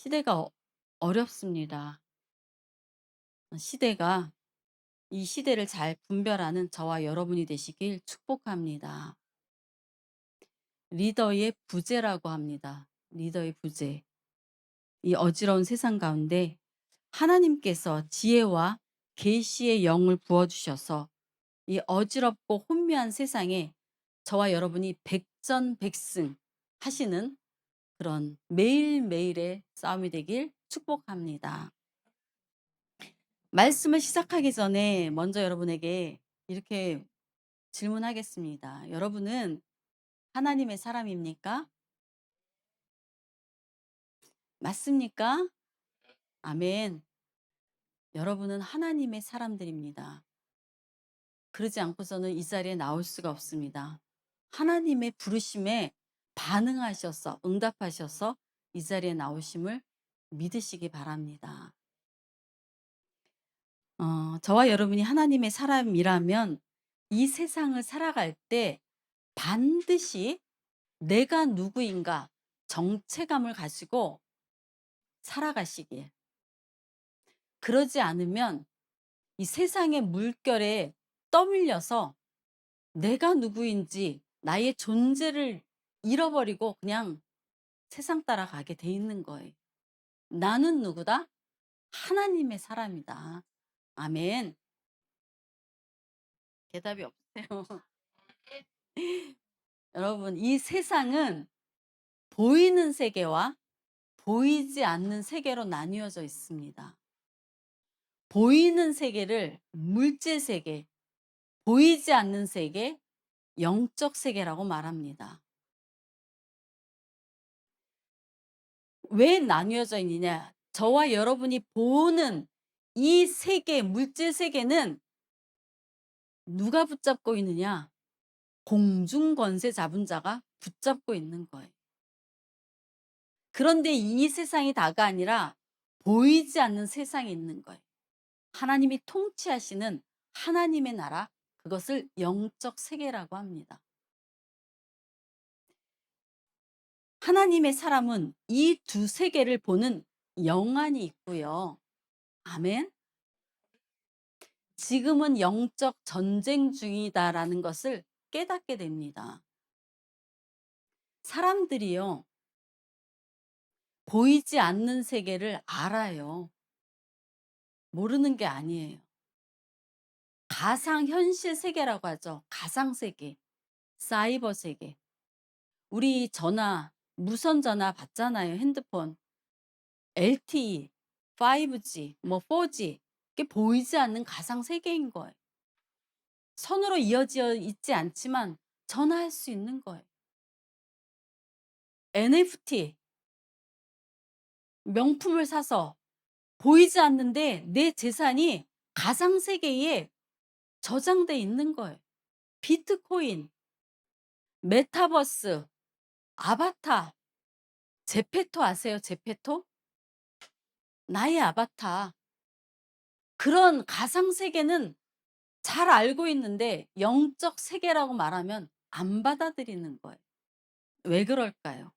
시대가 어렵습니다. 시대가 이 시대를 잘 분별하는 저와 여러분이 되시길 축복합니다. 리더의 부재라고 합니다. 리더의 부재. 이 어지러운 세상 가운데 하나님께서 지혜와 계시의 영을 부어 주셔서 이 어지럽고 혼미한 세상에 저와 여러분이 백전백승 하시는 그런 매일매일의 싸움이 되길 축복합니다. 말씀을 시작하기 전에 먼저 여러분에게 이렇게 질문하겠습니다. 여러분은 하나님의 사람입니까? 맞습니까? 아멘. 여러분은 하나님의 사람들입니다. 그러지 않고서는 이 자리에 나올 수가 없습니다. 하나님의 부르심에 반응하셔서 응답하셔서 이 자리에 나오심을 믿으시기 바랍니다. 저와 여러분이 하나님의 사람이라면 이 세상을 살아갈 때 반드시 '내가 누구인가.' 정체감을 가지고 살아가시길. 그러지 않으면 이 세상의 물결에 떠밀려서 내가 누구인지 나의 존재를 잃어버리고 그냥 세상 따라가게 돼 있는 거예요. '나는 누구다? 하나님의 사람이다.' 아멘. 대답이 없으세요. 여러분 이 세상은 보이는 세계와 보이지 않는 세계로 나뉘어져 있습니다. 보이는 세계를 물질 세계, 보이지 않는 세계, 영적 세계라고 말합니다. 왜 나뉘어져 있느냐? 저와 여러분이 보는 이 세계, 물질 세계는 누가 붙잡고 있느냐? 공중 권세 잡은 자가 붙잡고 있는 거예요. 그런데 이 세상이 다가 아니라 보이지 않는 세상이 있는 거예요. 하나님이 통치하시는 하나님의 나라, 그것을 영적 세계라고 합니다. 하나님의 사람은 이 두 세계를 보는 영안이 있고요. 아멘. 지금은 영적 전쟁 중이다라는 것을 깨닫게 됩니다. 사람들이요, 보이지 않는 세계를 알아요. 모르는 게 아니에요. 가상현실 세계라고 하죠. 가상세계, 사이버 세계. 우리 전화, 무선 전화 받잖아요. 핸드폰. LTE, 5G, 뭐 4G. 이게 보이지 않는 가상 세계인 거예요. 선으로 이어져 있지 않지만 전화할 수 있는 거예요. NFT, 명품을 사서 보이지 않는데 내 재산이 가상 세계에 저장돼 있는 거예요. 비트코인, 메타버스, 아바타, 제페토 아세요? 제페토? 나의 아바타. 그런 가상 세계는 잘 알고 있는데 영적 세계라고 말하면 안 받아들이는 거예요. 왜 그럴까요?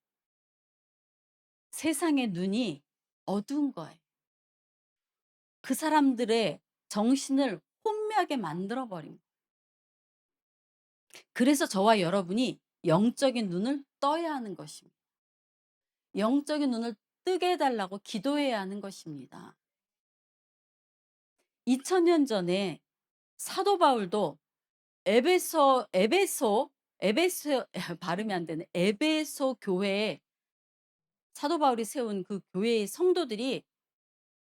세상의 눈이 어두운 거예요. 그 사람들의 정신을 혼미하게 만들어 버린 거예요. 그래서 저와 여러분이 영적인 눈을 떠야 하는 것입니다. 영적인 눈을 뜨게 해 달라고 기도해야 하는 것입니다. 2000년 전에 사도 바울도 에베소 발음이 안 되네. 에베소 교회에 사도 바울이 세운 그 교회의 성도들이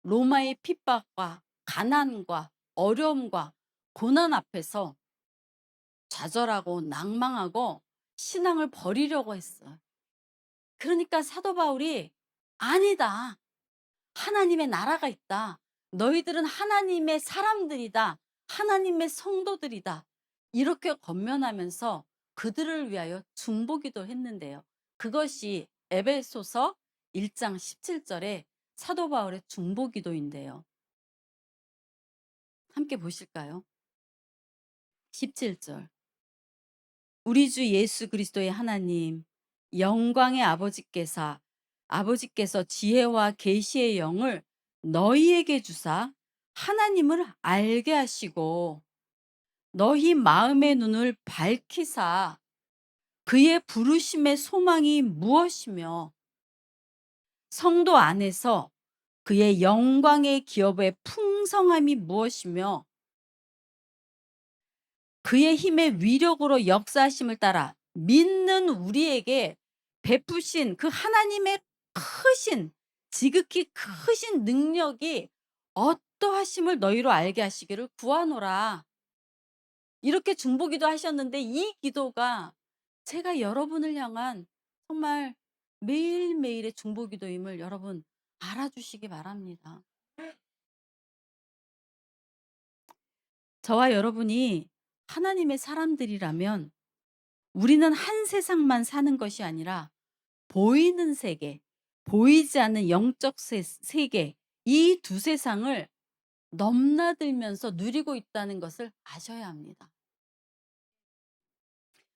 로마의 핍박과 가난과 어려움과 고난 앞에서 좌절하고 낭망하고 신앙을 버리려고 했어요. 그러니까 사도 바울이 "아니다. 하나님의 나라가 있다. 너희들은 하나님의 사람들이다. 하나님의 성도들이다." 이렇게 권면하면서 그들을 위하여 중보기도 했는데요. 그것이 에베소서 1장 17 절에 사도 바울의 중보기도인데요. 함께 보실까요? 17 절. 우리 주 예수 그리스도의 하나님 영광의 아버지께서 아버지께서 지혜와 계시의 영을 너희에게 주사 하나님을 알게 하시고 너희 마음의 눈을 밝히사 그의 부르심의 소망이 무엇이며 성도 안에서 그의 영광의 기업의 풍성함이 무엇이며 그의 힘의 위력으로 역사하심을 따라 믿는 우리에게 베푸신 그 하나님의 크신, 지극히 크신 능력이 어떠하심을 너희로 알게 하시기를 구하노라. 이렇게 중보기도 하셨는데 이 기도가 제가 여러분을 향한 정말 매일매일의 중보기도임을 여러분 알아주시기 바랍니다. 저와 여러분이 하나님의 사람들이라면 우리는 한 세상만 사는 것이 아니라 보이는 세계, 보이지 않는 영적 세계, 이 두 세상을 넘나들면서 누리고 있다는 것을 아셔야 합니다.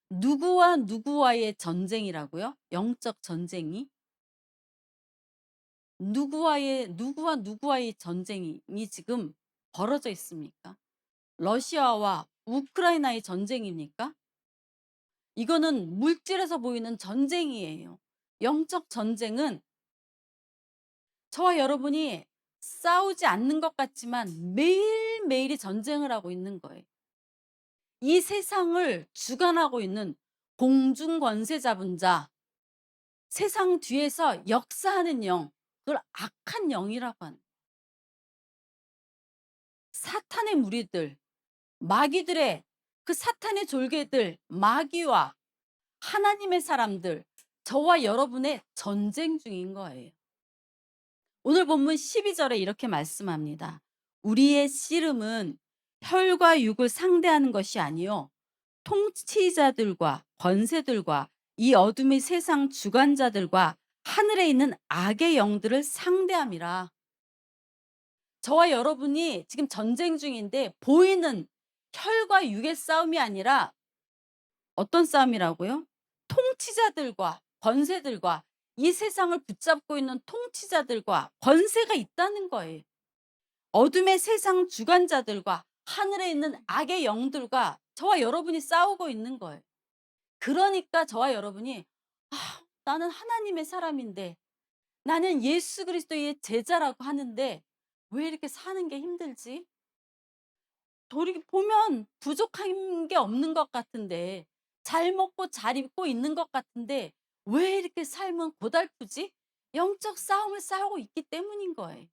누구와 누구와의 전쟁이라고요? 영적 전쟁이? 누구와 누구와의 전쟁이 지금 벌어져 있습니까? 러시아와 우크라이나의 전쟁입니까? 이거는 물질에서 보이는 전쟁이에요. 영적 전쟁은 저와 여러분이 싸우지 않는 것 같지만 매일매일이 전쟁을 하고 있는 거예요. 이 세상을 주관하고 있는 공중 권세 잡은 자, 세상 뒤에서 역사하는 영, 그걸 악한 영이라고 하는 사탄의 무리들, 마귀들의 그 사탄의 졸개들, 마귀와 하나님의 사람들, 저와 여러분의 전쟁 중인 거예요. 오늘 본문 12절에 이렇게 말씀합니다. 우리의 씨름은 혈과 육을 상대하는 것이 아니요 통치자들과 권세들과 이 어둠의 세상 주관자들과 하늘에 있는 악의 영들을 상대함이라. 저와 여러분이 지금 전쟁 중인데 보이는 혈과 육의 싸움이 아니라 어떤 싸움이라고요? 통치자들과 권세들과 이 세상을 붙잡고 있는 통치자들과 권세가 있다는 거예요. 어둠의 세상 주관자들과 하늘에 있는 악의 영들과 저와 여러분이 싸우고 있는 거예요. 그러니까 저와 여러분이 나는 하나님의 사람인데 나는 예수 그리스도의 제자라고 하는데 왜 이렇게 사는 게 힘들지? 보면 부족한 게 없는 것 같은데 잘 먹고 잘 입고 있는 것 같은데 왜 이렇게 삶은 고달프지? 영적 싸움을 싸우고 있기 때문인 거예요.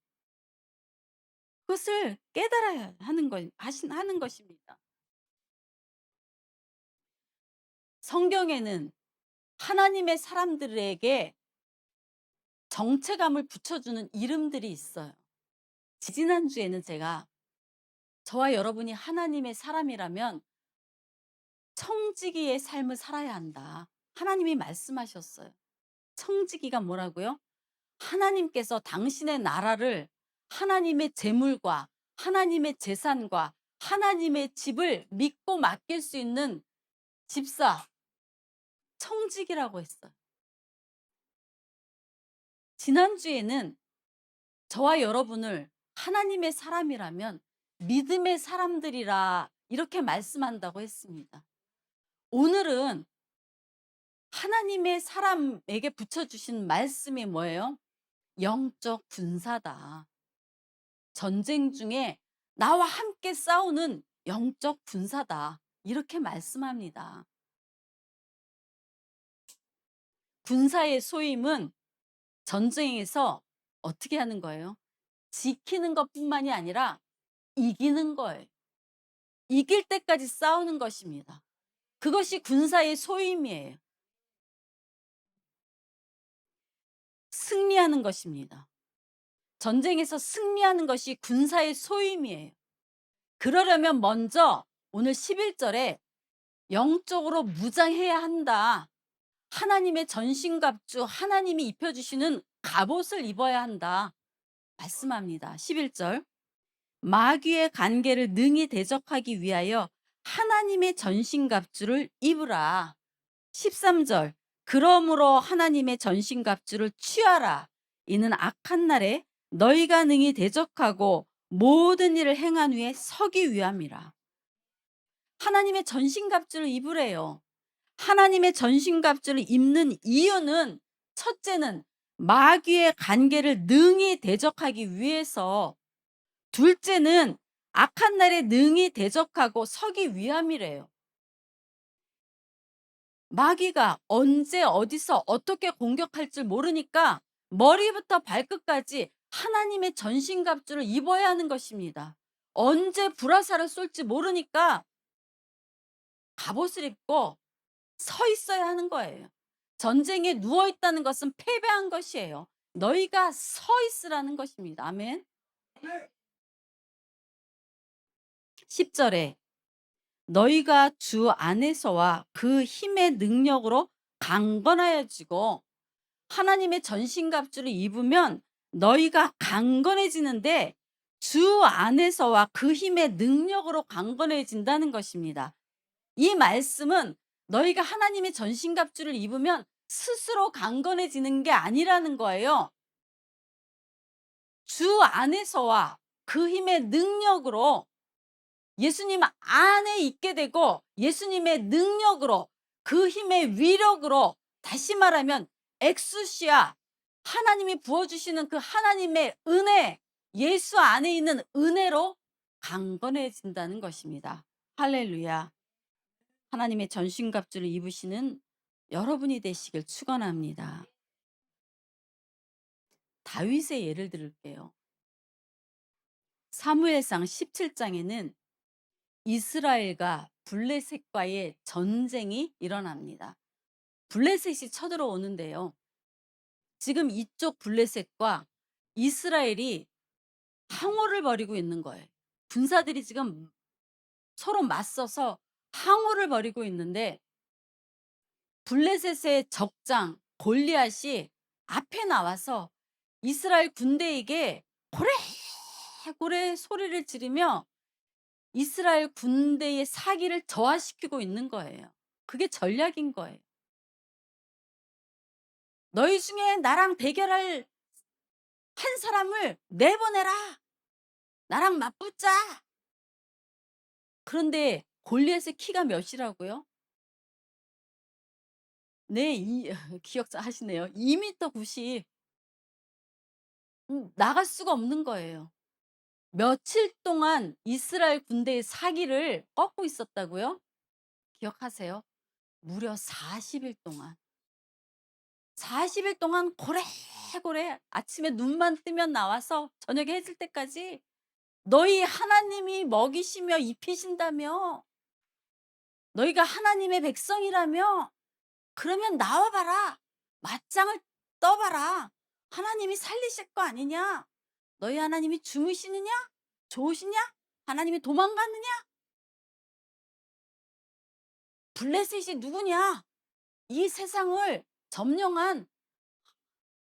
그것을 깨달아야 하는 것입니다. 성경에는 하나님의 사람들에게 정체감을 붙여주는 이름들이 있어요. 지지난주에는 제가 저와 여러분이 하나님의 사람이라면 청지기의 삶을 살아야 한다. 하나님이 말씀하셨어요. 청지기가 뭐라고요? 하나님께서 당신의 나라를 하나님의 재물과 하나님의 재산과 하나님의 집을 믿고 맡길 수 있는 집사, 청지기라고 했어요. 지난주에는 저와 여러분을 하나님의 사람이라면 믿음의 사람들이라 이렇게 말씀한다고 했습니다. 오늘은 하나님의 사람에게 붙여주신 말씀이 뭐예요? 영적 군사다. 전쟁 중에 나와 함께 싸우는 영적 군사다. 이렇게 말씀합니다. 군사의 소임은 전쟁에서 어떻게 하는 거예요? 지키는 것뿐만이 아니라 이기는 거예요. 이길 때까지 싸우는 것입니다. 그것이 군사의 소임이에요. 승리하는 것입니다. 전쟁에서 승리하는 것이 군사의 소임이에요. 그러려면 먼저 오늘 11절에 영적으로 무장해야 한다. 하나님의 전신갑주, 하나님이 입혀주시는 갑옷을 입어야 한다. 말씀합니다. 11절. 마귀의 관계를 능히 대적하기 위하여 하나님의 전신갑주를 입으라. 13절. 그러므로 하나님의 전신갑주를 취하라. 이는 악한 날에 너희가 능히 대적하고 모든 일을 행한 후에 서기 위함이라. 하나님의 전신갑주를 입으래요. 하나님의 전신갑주를 입는 이유는 첫째는 마귀의 관계를 능히 대적하기 위해서, 둘째는 악한 날에 능히 대적하고 서기 위함이래요. 마귀가 언제 어디서 어떻게 공격할 줄 모르니까 머리부터 발끝까지 하나님의 전신갑주를 입어야 하는 것입니다. 언제 불화살을 쏠지 모르니까 갑옷을 입고 서 있어야 하는 거예요. 전쟁에 누워 있다는 것은 패배한 것이에요. 너희가 서 있으라는 것입니다. 아멘. 10절에 너희가 주 안에서와 그 힘의 능력으로 강건하여지고, 하나님의 전신갑주를 입으면 너희가 강건해지는데 주 안에서와 그 힘의 능력으로 강건해진다는 것입니다. 이 말씀은 너희가 하나님의 전신갑주를 입으면 스스로 강건해지는 게 아니라는 거예요. 주 안에서와 그 힘의 능력으로, 예수님 안에 있게 되고 예수님의 능력으로, 그 힘의 위력으로, 다시 말하면 엑수시아, 하나님이 부어주시는 그 하나님의 은혜, 예수 안에 있는 은혜로 강건해진다는 것입니다. 할렐루야. 하나님의 전신갑주를 입으시는 여러분이 되시길 축원합니다. 다윗의 예를 들을게요. 사무엘상 17장에는 이스라엘과 블레셋과의 전쟁이 일어납니다. 블레셋이 쳐들어오는데요. 지금 이쪽 블레셋과 이스라엘이 항오를 벌이고 있는 거예요. 군사들이 지금 서로 맞서서 항오를 벌이고 있는데, 블레셋의 적장 골리앗이 앞에 나와서 이스라엘 군대에게 고래고래 소리를 지르며 이스라엘 군대의 사기를 저하시키고 있는 거예요. 그게 전략인 거예요. 너희 중에 나랑 대결할 한 사람을 내보내라. 나랑 맞붙자. 그런데 골리앗의 키가 몇이라고요? 네, 기억하시네요. 2m 90. 나갈 수가 없는 거예요. 며칠 동안 이스라엘 군대의 사기를 꺾고 있었다고요? 기억하세요? 무려 40일 동안. 40일 동안 고래고래 아침에 눈만 뜨면 나와서 저녁에 해질 때까지 너희 하나님이 먹이시며 입히신다며, 너희가 하나님의 백성이라며, 그러면 나와 봐라. 맞짱을 떠 봐라. 하나님이 살리실 거 아니냐? 너희 하나님이 주무시느냐? 좋으시냐? 하나님이 도망갔느냐? 블레셋이 누구냐? 이 세상을 점령한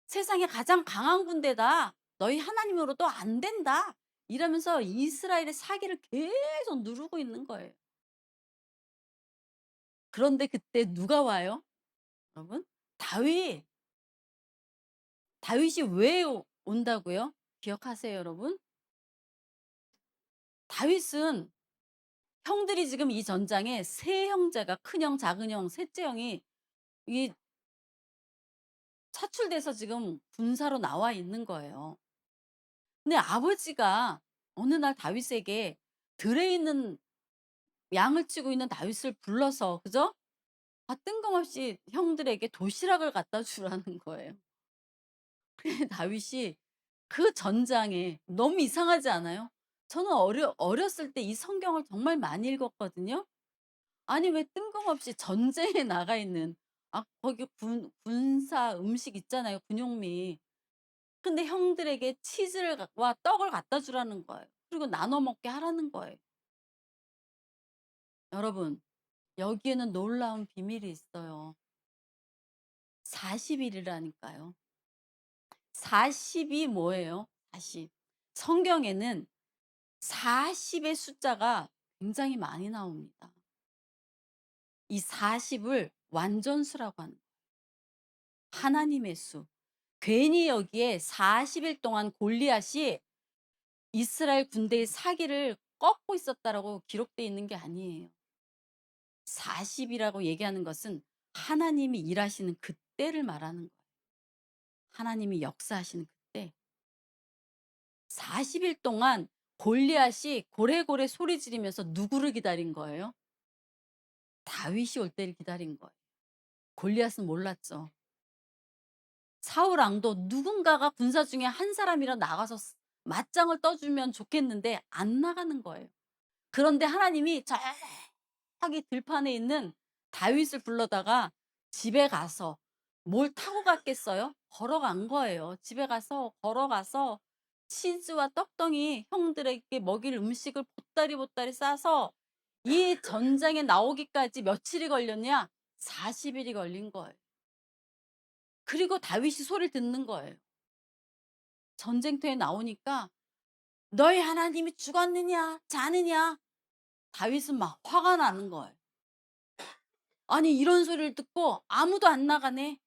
세상에 가장 강한 군대다. 너희 하나님으로도 안 된다. 이러면서 이스라엘의 사기를 계속 누르고 있는 거예요. 그런데 그때 누가 와요? 여러분? 다윗. 다윗이 왜 온다고요? 기억하세요, 여러분? 다윗은 형들이 지금 이 전장에 세 형제가, 큰형, 작은형, 셋째 형이 이 차출돼서 지금 군사로 나와 있는 거예요. 근데 아버지가 어느 날 다윗에게 들에 있는 양을 치고 있는 다윗을 불러서, 그죠? 뜬금없이 형들에게 도시락을 갖다 주라는 거예요. 그래 다윗이 그 전장에, 너무 이상하지 않아요? 저는 어렸을 때 이 성경을 정말 많이 읽었거든요. 아니 왜 뜬금없이 전쟁에 나가 있는, 거기 군사 음식 있잖아요, 군용미. 근데 형들에게 치즈를 와 떡을 갖다 주라는 거예요. 그리고 나눠 먹게 하라는 거예요. 여러분, 여기에는 놀라운 비밀이 있어요. 40 일이라니까요. 40이 뭐예요? 40. 성경에는 40의 숫자가 굉장히 많이 나옵니다. 이 40을 완전수라고 하는 거예요. 하나님의 수. 괜히 여기에 40일 동안 골리앗이 이스라엘 군대의 사기를 꺾고 있었다라고 기록되어 있는 게 아니에요. 40 이라고 얘기하는 것은 하나님이 일하시는 그때를 말하는 거예요. 하나님이 역사하시는 그때. 40일 동안 골리앗이 고래고래 소리 지르면서 누구를 기다린 거예요? 다윗이 올 때를 기다린 거예요. 골리앗은 몰랐죠. 사울 왕도 누군가가 군사 중에 한 사람이라 나가서 맞짱을 떠주면 좋겠는데 안 나가는 거예요. 그런데 하나님이 저기 들판에 있는 다윗을 불러다가 집에 가서 뭘 타고 갔겠어요? 걸어간 거예요. 집에 가서 걸어가서 치즈와 떡덩이 형들에게 먹일 음식을 보따리 보따리 싸서 이 전장에 나오기까지 며칠이 걸렸냐? 40 일이 걸린 거예요. 그리고 다윗이 소리를 듣는 거예요. 전쟁터에 나오니까 "너희 하나님이 죽었느냐 자느냐?" 다윗은 막 화가 나는 거예요. 아니 이런 소리를 듣고 아무도 안 나가네.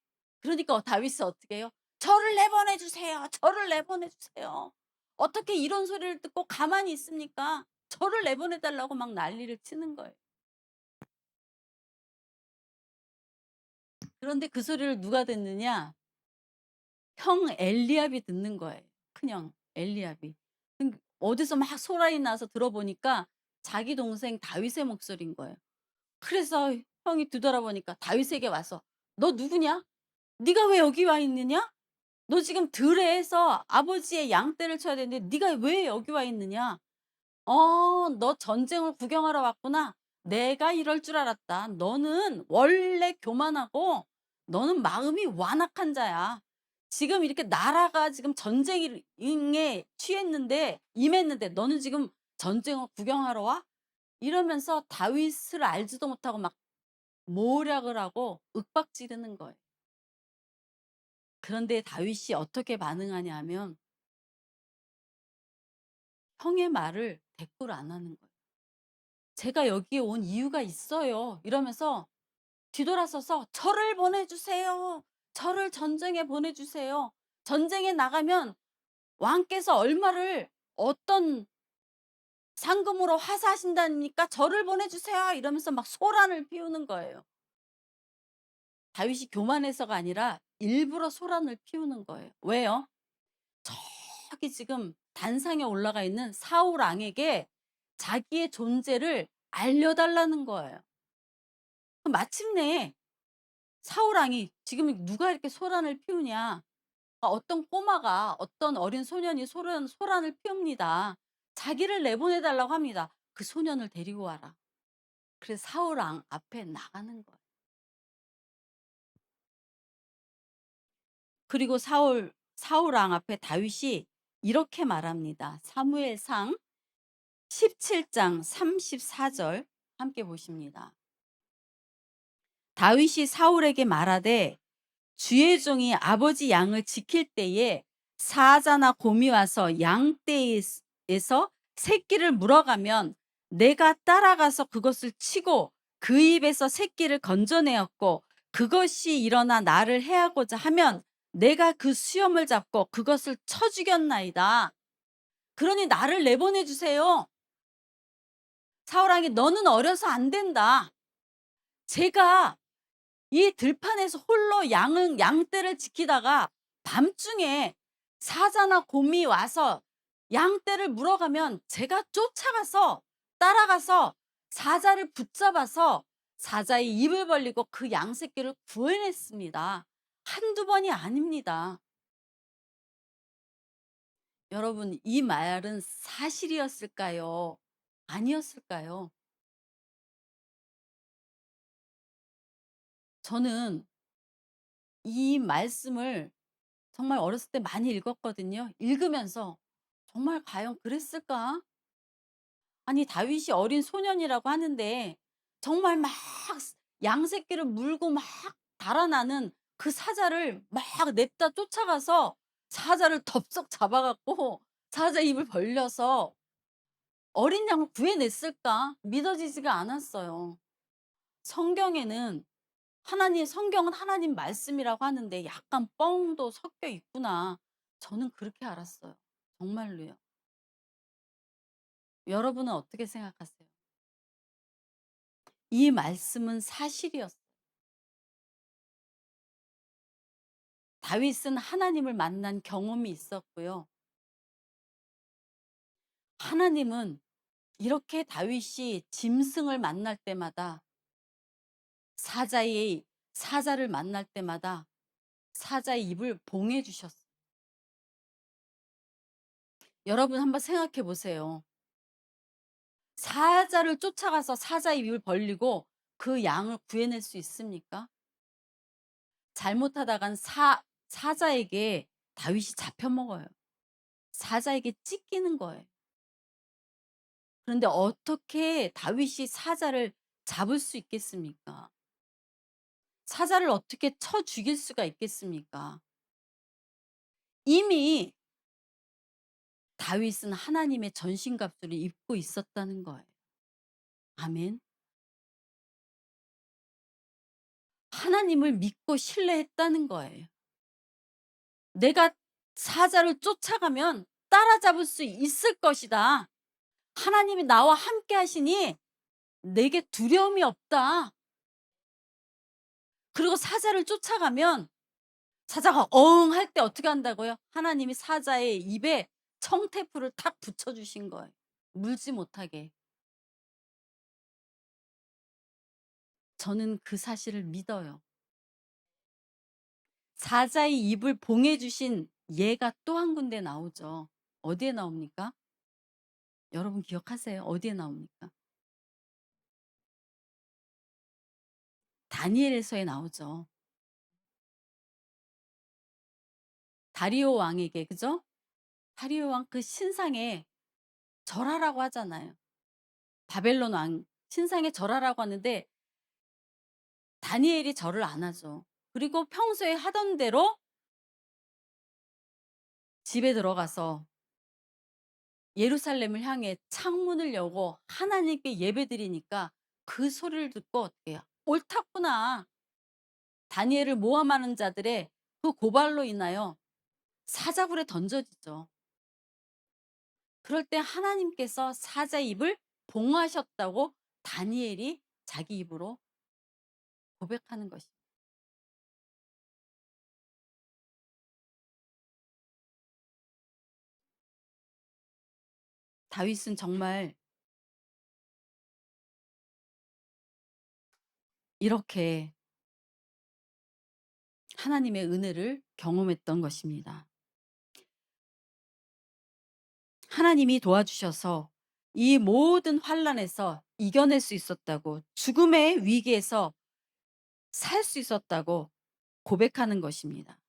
그러니까 다윗은 어떻게 해요? "저를 내보내 주세요. 저를 내보내 주세요." 어떻게 이런 소리를 듣고 가만히 있습니까? 저를 내보내 달라고 막 난리를 치는 거예요. 그런데 그 소리를 누가 듣느냐? 형 엘리압이 듣는 거예요. 큰형 엘리압이. 어디서 막 소란이 나서 들어보니까 자기 동생 다윗의 목소리인 거예요. 그래서 형이 뒤돌아보니까 다윗에게 와서 "너 누구냐? 네가 왜 여기 와 있느냐? 너 지금 들에서 아버지의 양떼를 쳐야 되는데 네가 왜 여기 와 있느냐? 너 전쟁을 구경하러 왔구나. 내가 이럴 줄 알았다. 너는 원래 교만하고 너는 마음이 완악한 자야. 지금 이렇게 나라가 지금 전쟁에 취했는데 임했는데 너는 지금 전쟁을 구경하러 와?" 이러면서 다윗을 알지도 못하고 막 모략을 하고 윽박지르는 거예요. 그런데 다윗이 어떻게 반응하냐 하면 형의 말을 대꾸를 안 하는 거예요. "제가 여기에 온 이유가 있어요." 이러면서 뒤돌아서서 "저를 보내주세요. 저를 전쟁에 보내주세요. 전쟁에 나가면 왕께서 얼마를 어떤 상금으로 하사하신다니까 저를 보내주세요." 이러면서 막 소란을 피우는 거예요. 다윗이 교만해서가 아니라 일부러 소란을 피우는 거예요. 왜요? 저기 지금 단상에 올라가 있는 사울 왕에게 자기의 존재를 알려달라는 거예요. 마침내 사울 왕이 지금 누가 이렇게 소란을 피우냐? 어떤 꼬마가 어떤 어린 소년이 소란을 피웁니다. 자기를 내보내 달라고 합니다. 그 소년을 데리고 와라. 그래서 사울 왕 앞에 나가는 거예요. 그리고 사울 왕 앞에 다윗이 이렇게 말합니다. 사무엘상 17장 34절 함께 보십니다. 다윗이 사울에게 말하되 주의 종이 아버지 양을 지킬 때에 사자나 곰이 와서 양떼에서 새끼를 물어가면 내가 따라가서 그것을 치고 그 입에서 새끼를 건져내었고 그것이 일어나 나를 해하고자 하면 내가 그 수염을 잡고 그것을 쳐 죽였나이다. 그러니 나를 내보내 주세요. 사울왕이 너는 어려서 안 된다. 제가 이 들판에서 홀로 양떼를 지키다가 밤중에 사자나 곰이 와서 양떼를 물어가면 제가 쫓아가서 따라가서 사자를 붙잡아서 사자의 입을 벌리고 그 양새끼를 구해냈습니다. 한두 번이 아닙니다. 여러분 이 말은 사실이었을까요? 아니었을까요? 저는 이 말씀을 정말 어렸을 때 많이 읽었거든요. 읽으면서 '정말 과연 그랬을까?' 아니 다윗이 어린 소년이라고 하는데 정말 막 양새끼를 물고 막 달아나는 그 사자를 막 냅다 쫓아가서 사자를 덥석 잡아 갖고 사자 입을 벌려서 어린 양을 구해냈을까? 믿어지지가 않았어요. 성경에는 하나님 성경은 하나님 말씀이라고 하는데 약간 뻥도 섞여 있구나. 저는 그렇게 알았어요. 정말로요. 여러분은 어떻게 생각하세요? 이 말씀은 사실이었어요. 다윗은 하나님을 만난 경험이 있었고요. 하나님은 이렇게 다윗이 짐승을 만날 때마다 사자의 사자를 만날 때마다 사자의 입을 봉해 주셨어요. 여러분 한번 생각해 보세요. 사자를 쫓아가서 사자의 입을 벌리고 그 양을 구해낼 수 있습니까? 잘못하다간 사자에게 다윗이 잡혀 먹어요. 사자에게 찢기는 거예요. 그런데 어떻게 다윗이 사자를 잡을 수 있겠습니까? 사자를 어떻게 쳐 죽일 수가 있겠습니까? 이미 다윗은 하나님의 전신갑주를 입고 있었다는 거예요. 아멘. 하나님을 믿고 신뢰했다는 거예요. 내가 사자를 쫓아가면 따라잡을 수 있을 것이다. 하나님이 나와 함께 하시니 내게 두려움이 없다. 그리고 사자를 쫓아가면 사자가 어흥 할 때 어떻게 한다고요? 하나님이 사자의 입에 청테프를 탁 붙여 주신 거예요. 물지 못하게. 저는 그 사실을 믿어요. 사자의 입을 봉해 주신 예가 또 한 군데 나오죠. 어디에 나옵니까? 여러분 기억하세요? 어디에 나옵니까? 다니엘서에 나오죠. 다리오 왕에게 그죠? 다리오 왕 그 신상에 절하라고 하잖아요. 바벨론 왕 신상에 절하라고 하는데 다니엘이 절을 안 하죠. 그리고 평소에 하던 대로 집에 들어가서 예루살렘을 향해 창문을 여고 하나님께 예배드리니까 그 소리를 듣고 어떻게 해요? '옳았구나.' 다니엘을 모함하는 자들의 그 고발로 인하여 사자굴에 던져지죠. 그럴 때 하나님께서 사자의 입을 봉하셨다고 다니엘이 자기 입으로 고백하는 것입니다. 다윗은 정말 이렇게 하나님의 은혜를 경험했던 것입니다. 하나님이 도와주셔서 이 모든 환란에서 이겨낼 수 있었다고, 죽음의 위기에서 살 수 있었다고 고백하는 것입니다.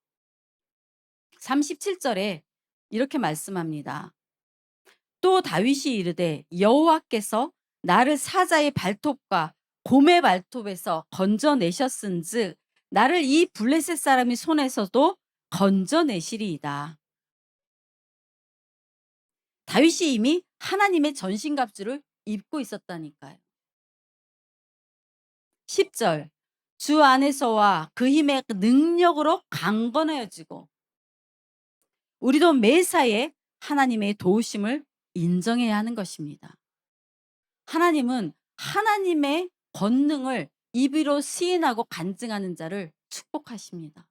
37절에 이렇게 말씀합니다. 또 다윗이 이르되 여호와께서 나를 사자의 발톱과 곰의 발톱에서 건져내셨은즉 나를 이 블레셋 사람의 손에서도 건져내시리이다. 다윗이 이미 하나님의 전신갑주를 입고 있었다니까요. 10절 주 안에서와 그 힘의 능력으로 강건하여지고 우리도 매사에 하나님의 도우심을 인정해야 하는 것입니다. 하나님은 하나님의 권능을 입으로 시인하고 간증하는 자를 축복하십니다.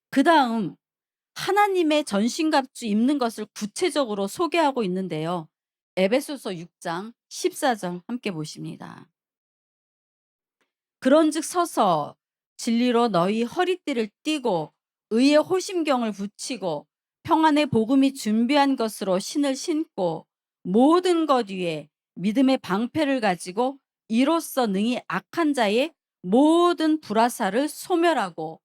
그다음 하나님의 전신갑주 입는 것을 구체적으로 소개하고 있는데요. 에베소서 6장 14절 함께 보십니다. 그런즉 서서 진리로 너희 허리띠를 띠고 의의 호심경을 붙이고 평안의 복음이 준비한 것으로 신을 신고 모든 것 위에 믿음의 방패를 가지고 이로써 능히 악한 자의 모든 불화살을 소멸하고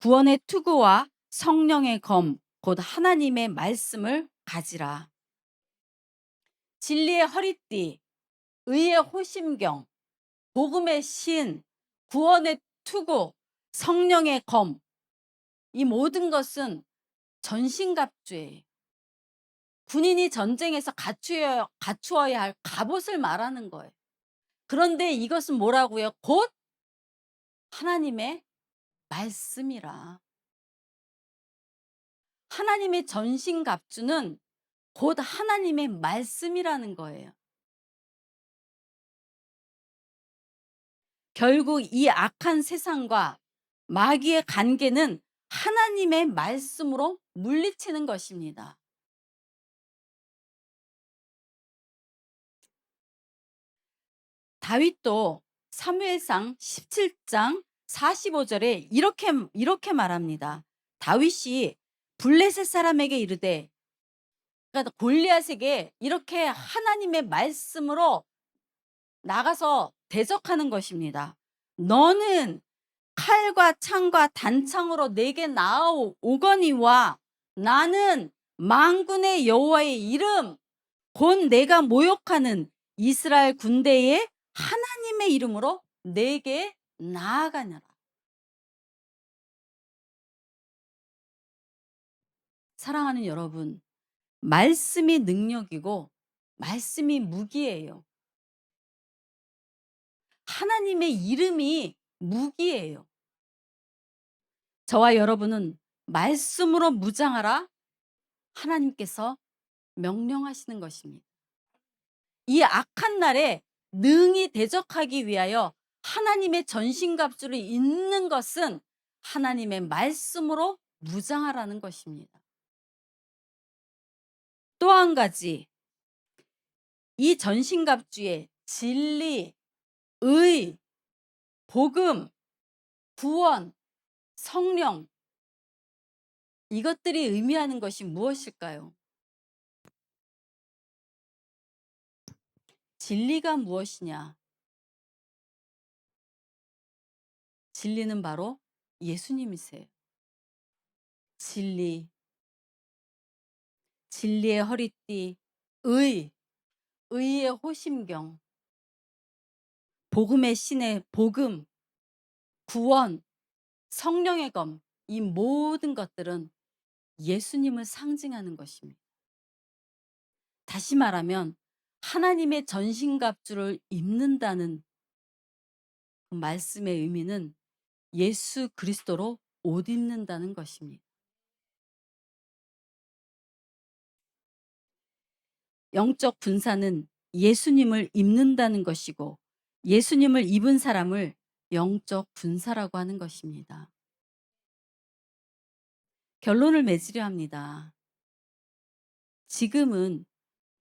구원의 투구와 성령의 검 곧 하나님의 말씀을 가지라. 진리의 허리띠, 의의 호심경, 복음의 신, 구원의 투구, 성령의 검, 이 모든 것은 전신갑주예요. 군인이 전쟁에서 갖추어야 할 갑옷을 말하는 거예요. 그런데 이것은 뭐라고요? 곧 하나님의 말씀이라. 하나님의 전신갑주는 곧 하나님의 말씀이라는 거예요. 결국 이 악한 세상과 마귀의 관계는 하나님의 말씀으로 물리치는 것입니다. 다윗도 사무엘상 17장 45절에 이렇게 말합니다. 다윗이 블레셋 사람에게 이르되, 그러니까 골리앗에게 이렇게 하나님의 말씀으로 나가서 대적하는 것입니다. 너는 칼과 창과 단창으로 내게 나아오거니와 나는 만군의 여호와의 이름 곧 내가 모욕하는 이스라엘 군대의 하나님의 이름으로 내게 나아가느라. 사랑하는 여러분, 말씀이 능력이고 말씀이 무기예요. 하나님의 이름이 무기예요. 저와 여러분은 말씀으로 무장하라 하나님께서 명령하시는 것입니다. 이 악한 날에 능히 대적하기 위하여 하나님의 전신갑주를 입는 것은 하나님의 말씀으로 무장하라는 것입니다. 또 한 가지, 이 전신갑주에 진리, 의, 복음, 구원, 성령, 이것들이 의미하는 것이 무엇일까요? 진리가 무엇이냐? 진리는 바로 예수님이세요. 진리, 진리의 허리띠, 의, 의의 호심경, 복음의 신의 복음, 구원, 성령의 검, 이 모든 것들은 예수님을 상징하는 것입니다. 다시 말하면 하나님의 전신갑주를 입는다는 그 말씀의 의미는 예수 그리스도로 옷 입는다는 것입니다. 영적 군사는 예수님을 입는다는 것이고 예수님을 입은 사람을 영적 군사라고 하는 것입니다. 결론을 맺으려 합니다. 지금은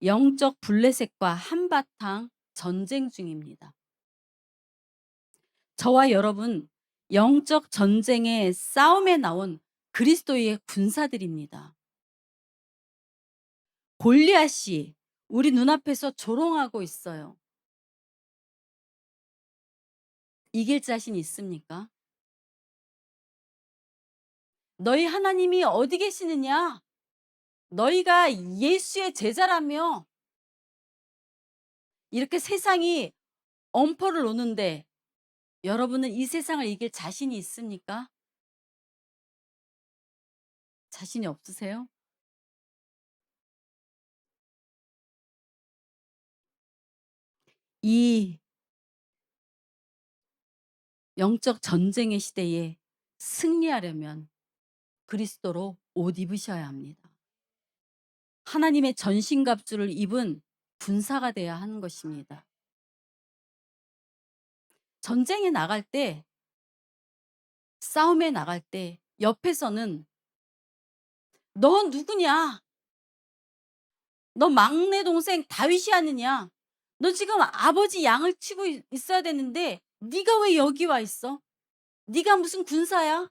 영적 블레셋과 한바탕 전쟁 중입니다. 저와 여러분, 영적 전쟁의 싸움에 나온 그리스도의 군사들입니다. 골리앗이 우리 눈앞에서 조롱하고 있어요. 이길 자신 있습니까? 너희 하나님이 어디 계시느냐? 너희가 예수의 제자라며. 이렇게 세상이 엄포를 놓는데 여러분은 이 세상을 이길 자신이 있습니까? 자신이 없으세요? 이 영적 전쟁의 시대에 승리하려면 그리스도로 옷 입으셔야 합니다. 하나님의 전신갑주를 입은 군사가 돼야 하는 것입니다. 전쟁에 나갈 때, 싸움에 나갈 때 옆에서는 너 누구냐? 너 막내 동생 다윗이 아니냐? 너 지금 아버지 양을 치고 있어야 되는데 네가 왜 여기 와 있어? 네가 무슨 군사야?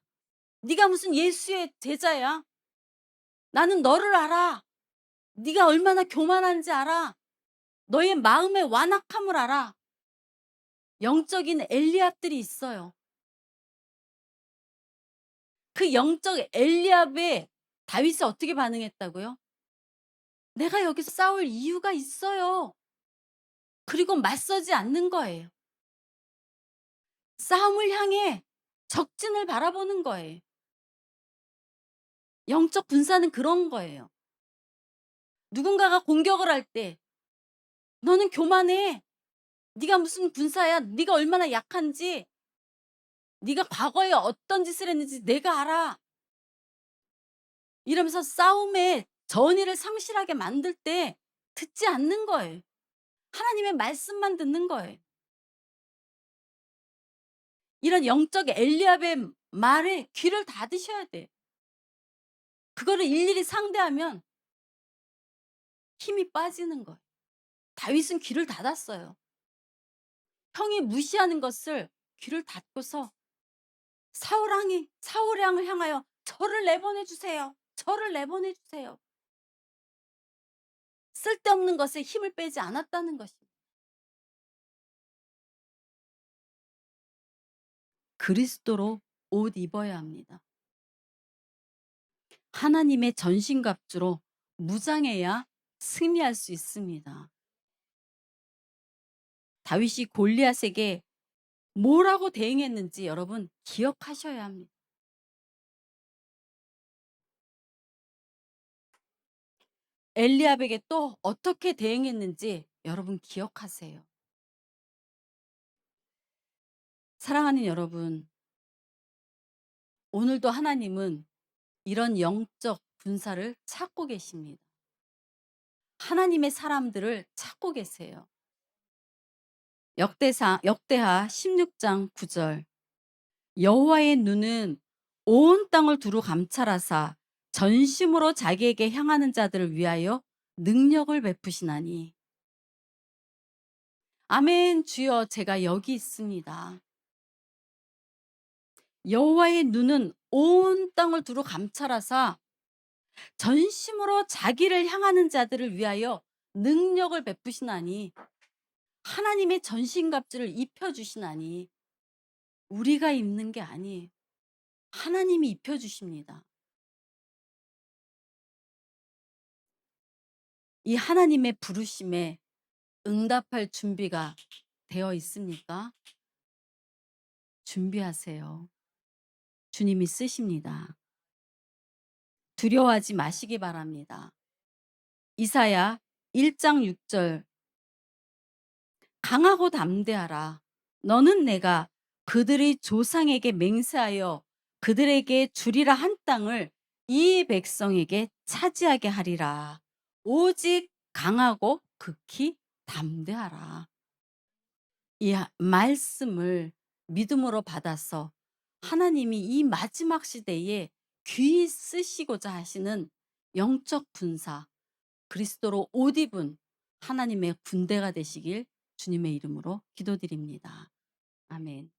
네가 무슨 예수의 제자야? 나는 너를 알아. 네가 얼마나 교만한지 알아. 너의 마음의 완악함을 알아. 영적인 엘리압들이 있어요. 그 영적 엘리압에 다윗이 어떻게 반응했다고요? 내가 여기서 싸울 이유가 있어요. 그리고 맞서지 않는 거예요. 싸움을 향해 적진을 바라보는 거예요. 영적 군사는 그런 거예요. 누군가가 공격을 할 때 너는 교만해. 네가 무슨 군사야. 네가 얼마나 약한지, 네가 과거에 어떤 짓을 했는지 내가 알아. 이러면서 싸움에 전의를 상실하게 만들 때 듣지 않는 거예요. 하나님의 말씀만 듣는 거예요. 이런 영적 엘리압의 말에 귀를 닫으셔야 돼. 그거를 일일이 상대하면 힘이 빠지는 거예요. 다윗은 귀를 닫았어요. 형이 무시하는 것을 귀를 닫고서 사울왕을 향하여 저를 내보내 주세요. 저를 내보내 주세요. 쓸데없는 것에 힘을 빼지 않았다는 것입니다. 그리스도로 옷 입어야 합니다. 하나님의 전신갑주로 무장해야 승리할 수 있습니다. 다윗이 골리앗에게 뭐라고 대응했는지 여러분 기억하셔야 합니다. 엘리압에게 또 어떻게 대응했는지 여러분 기억하세요. 사랑하는 여러분, 오늘도 하나님은 이런 영적 군사를 찾고 계십니다. 하나님의 사람들을 찾고 계세요. 역대하 16장 9절. 여호와의 눈은 온 땅을 두루 감찰하사 전심으로 자기에게 향하는 자들을 위하여 능력을 베푸시나니. 아멘. 주여, 제가 여기 있습니다. 여호와의 눈은 온 땅을 두루 감찰하사 전심으로 자기를 향하는 자들을 위하여 능력을 베푸시나니. 하나님의 전신갑주를 입혀 주시나니. 우리가 입는 게 아니에요. 하나님이 입혀 주십니다. 이 하나님의 부르심에 응답할 준비가 되어 있습니까? 준비하세요. 주님이 쓰십니다. 두려워하지 마시기 바랍니다. 이사야 1장 6절. 강하고 담대하라. 너는 내가 그들의 조상에게 맹세하여 그들에게 주리라 한 땅을 이 백성에게 차지하게 하리라. 오직 강하고 극히 담대하라. 이 말씀을 믿음으로 받아서 하나님이 이 마지막 시대에 귀히 쓰시고자 하시는 영적 군사, 그리스도로 옷 입은 하나님의 군대가 되시길 주님의 이름으로 기도드립니다. 아멘.